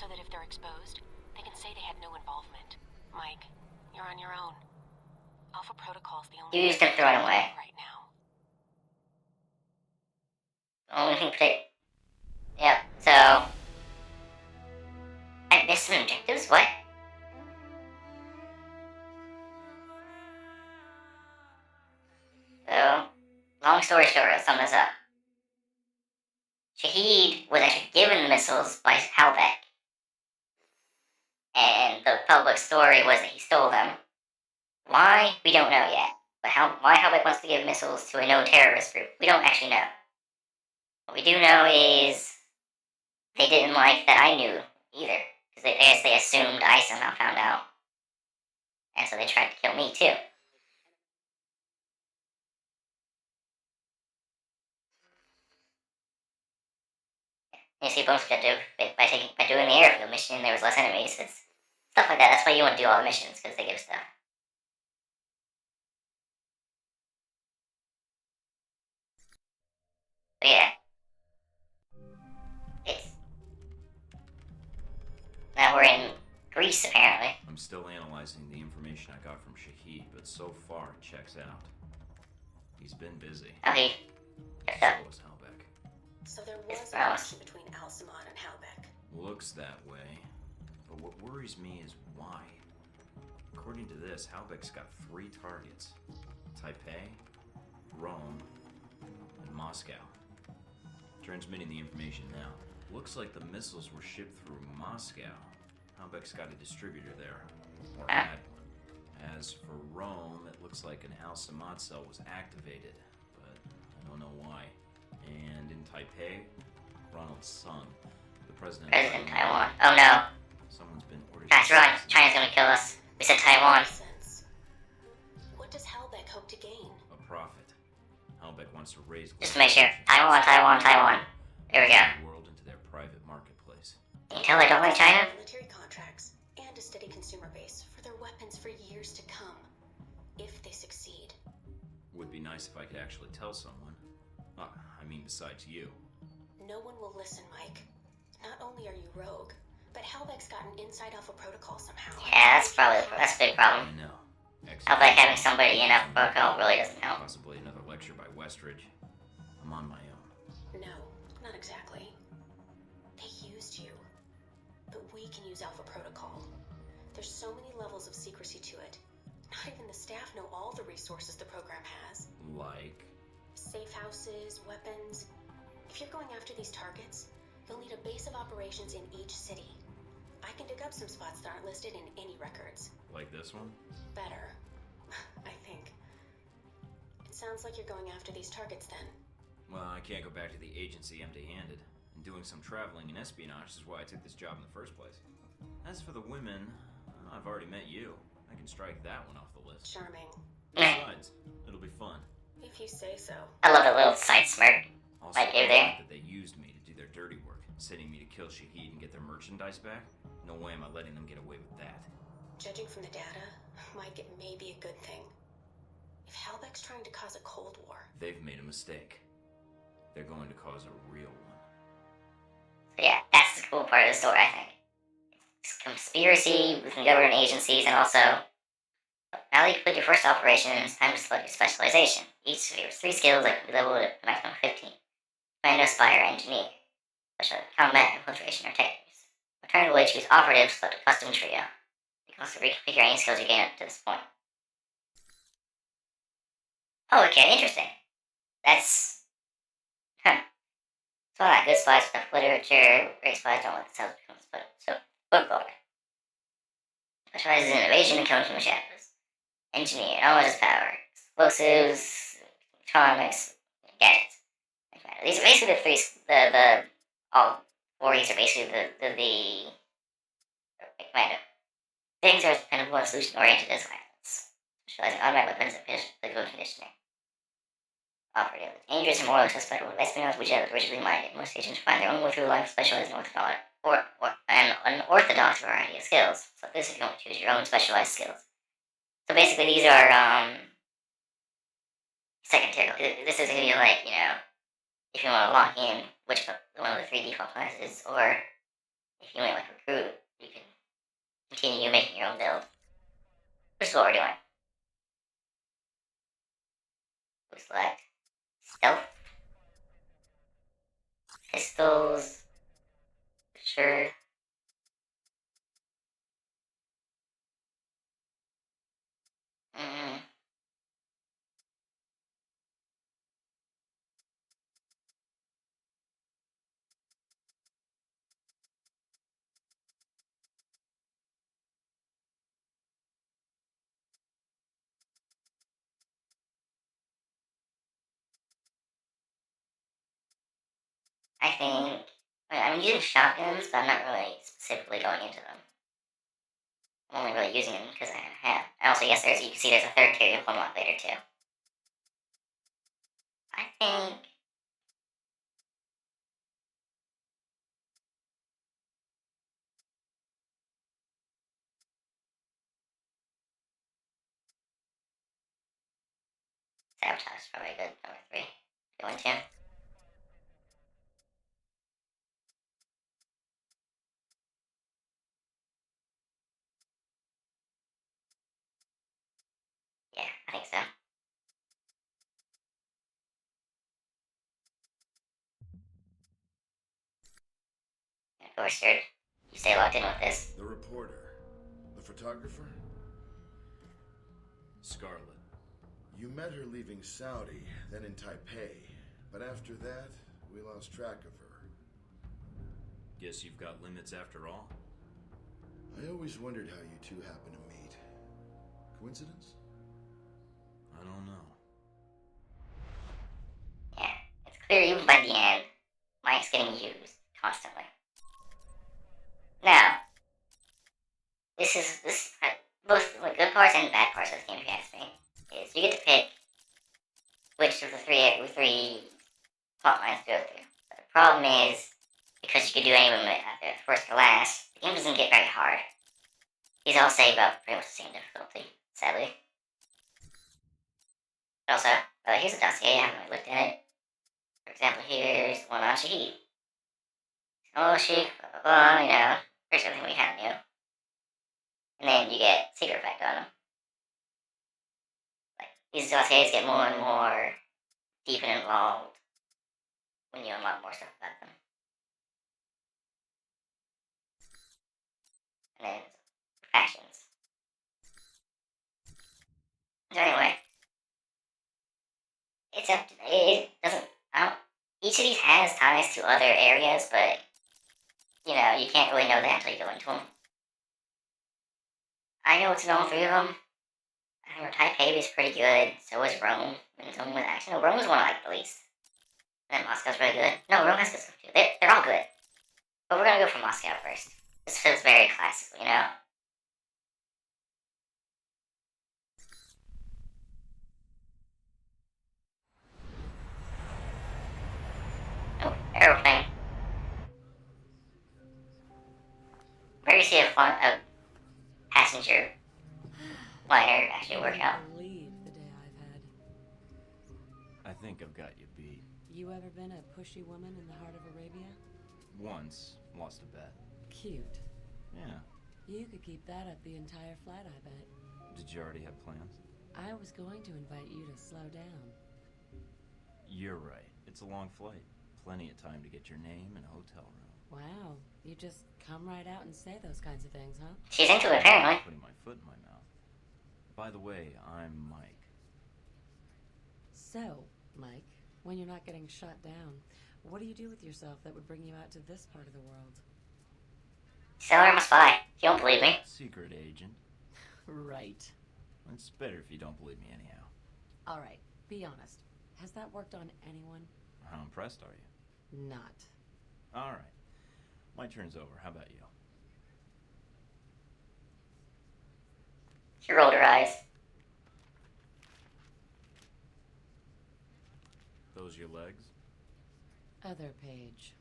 so that if they're exposed, they can say they had no involvement. Mike, you're on your own. Alpha Protocol's the only You used to throw it away. right now. Only thing pick. Yep, so. I missed some objectives? What? So, long story short, let's sum this up. Shaheed was actually given the missiles by Halbech. And the public story was that he stole them. Why? We don't know yet. But why Halbech wants to give missiles to a known terrorist group, we don't actually know. What we do know is they didn't like that I knew either. Because I guess they assumed I somehow found out. And so they tried to kill me too. You see, bonus objective, by doing the airfield mission, there was less enemies. It's stuff like that. That's why you want to do all the missions, because they give stuff. But yeah. Now we're in Greece, apparently. I'm still analyzing the information I got from Shaheed, but so far it checks out. He's been busy. Okay. So was Halbech. So there was a connection between Al-Samad and Halbech. Looks that way. But what worries me is why. According to this, Halbech's got 3 targets. Taipei, Rome, and Moscow. Transmitting the information now. Looks like the missiles were shipped through Moscow. Halbech's got a distributor there. Or had one. As for Rome, it looks like an Al-Samad cell was activated, but I don't know why. And in Taipei, Ronald Sung, the president of Taiwan. Oh no. Someone's been ordered. That's right. China's gonna kill us. We said Taiwan. What does Halbech hope to gain? A profit. Halbech wants to raise. Just to make sure. Taiwan. There we go. The world into their private marketplace. Can you tell I don't like China? Military contracts and a steady consumer base for their weapons for years to come, if they succeed. Would be nice if I could actually tell someone. I mean, besides you. No one will listen, Mike. Not only are you rogue, but Halbech's got an inside Alpha Protocol somehow. Yeah, that's a big problem. I know. Halbech having somebody in Alpha Protocol really doesn't help. Possibly another lecture by Westridge. I'm on my own. No, not exactly. They used you. But we can use Alpha Protocol. There's so many levels of secrecy to it. Not even the staff know all the resources the program has. Like? Safe houses, weapons. If you're going after these targets, you'll need a base of operations in each city. I can dig up some spots that aren't listed in any records. Like this one? Better. I think. It sounds like you're going after these targets then. Well, I can't go back to the agency empty-handed. And doing some traveling and espionage is why I took this job in the first place. As for the women, I've already met you. I can strike that one off the list. Charming. Besides, it'll be fun. If you say so. I love the little side smirk. Also, right there. That they used me to do their dirty work, sending me to kill Shaheed and get their merchandise back. No way am I letting them get away with that. Judging from the data, Mike, it may be a good thing. If Halbech's trying to cause a Cold War... They've made a mistake. They're going to cause a real one. So yeah, that's the cool part of the story, I think. It's conspiracy within government agencies, and also... Now that you complete your first operation, it's time to select your specialization. Each of your 3 skills that can be leveled at a maximum of 15. Commando, Spire, Engineer. Special combat, infiltration, or techniques. Alternatively, choose operative, select a custom trio. You can also reconfigure any skills you gain up to this point. Oh, okay, interesting. That's... So that good spies with literature, great spies don't let themselves become split. So, book lore. Specializes in evasion and killing from the shadows. Engineer, knowledge is power. Explosives, electronics, gadgets. These are basically the 3, all 4 of these are basically the commando. Things are dependable and solution-oriented as violence. Specializing in automatic weapons and physical conditioning. Operative. Dangerous and morally suspect with espionage, which are rigidly minded. Most agents find their own way through life, specialized in an unorthodox variety of skills. So this if you want to choose your own specialized skills. So basically these are, secondary. This is gonna be like, if you want to lock in which one of the 3 default classes, or if you only like recruit, you can continue making your own build. Which is what we're doing. We select stealth, pistols, sure. Mm, I think I'm using shotguns, but I'm not really specifically going into them. I'm only really using them because I have. And also, yes, you can see there's a third tier you'll unlock later too. I think sabotage is probably a good number 3 to go into. Yeah, I think so. And of course, you stay logged in with this. The reporter. The photographer? Scarlet. You met her leaving Saudi, then in Taipei. But after that, we lost track of her. Guess you've got limits after all? I always wondered how you two happened to meet. Coincidence? I don't know. Yeah, it's clear even by the end, Mike's getting used constantly. Now, this both the good parts and bad parts of the game, if you ask me, is you get to pick which of the three plot lines to go through. But the problem is, because you can do any of them at first or last, the game doesn't get very hard. These all say about pretty much the same difficulty, sadly. But also, here's a dossier, I haven't really looked at it. For example, here's one on Shahid. Oh, Sheikh, blah, blah, blah, you know, here's everything we kind of knew. And then you get secret effect on them. Like, these dossiers get more and more deep and involved when you unlock more stuff about them. And then factions. So anyway, it doesn't, each of these has ties to other areas, but, you know, you can't really know that until you go into them. I know it's known 3 of them. I remember Taipei was pretty good, so was Rome. And some with action. No, Rome was one I liked the least. And then Moscow's really good. No, Rome has good stuff too. They're all good. But we're gonna go for Moscow first. This feels very classical, you know? Oh, aeroplane. Where do you see a passenger liner actually work out? Believe the day I've had. I think I've got you beat. You ever been a pushy woman in the heart of Arabia? Once, lost a bet. Cute. Yeah. You could keep that up the entire flight, I bet. Did you already have plans? I was going to invite you to slow down. You're right. It's a long flight. Plenty of time to get your name and a hotel room. Wow, you just come right out and say those kinds of things, huh? She's into it, apparently. Putting my foot in my mouth. By the way, I'm Mike. So, Mike, when you're not getting shot down, what do you do with yourself that would bring you out to this part of the world? Tell her I'm a spy. If you don't believe me. Secret agent. Right. It's better if you don't believe me anyhow. All right, be honest. Has that worked on anyone? How impressed are you? Not. Alright. My turn's over. How about you? She rolled her eyes. Those your legs? Other page.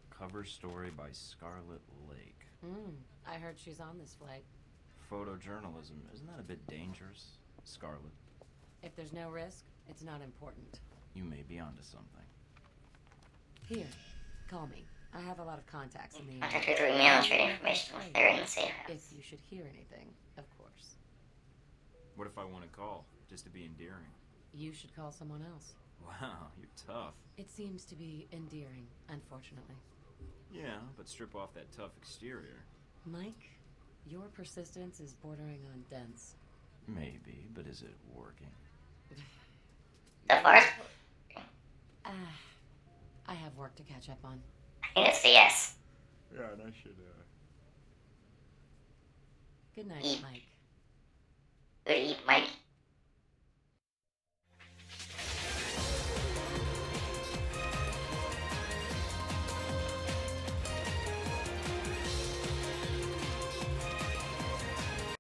Cover story by Scarlet Lake. I heard she's on this flight. Photojournalism, isn't that a bit dangerous, Scarlet? If there's no risk, it's not important. You may be onto something. Here, call me. I have a lot of contacts in the Contact area. her through email and trade information with her in the safe If house. you should hear anything, of course. What if I want to call, just to be endearing? You should call someone else. Wow, you're tough. It seems to be endearing, unfortunately. Yeah, but strip off that tough exterior. Mike, your persistence is bordering on dense. Maybe, but is it working? So far, I have work to catch up on. I think it's a yes. Yeah, and I should, Good night, Eat. Mike. Good to eat, Mike.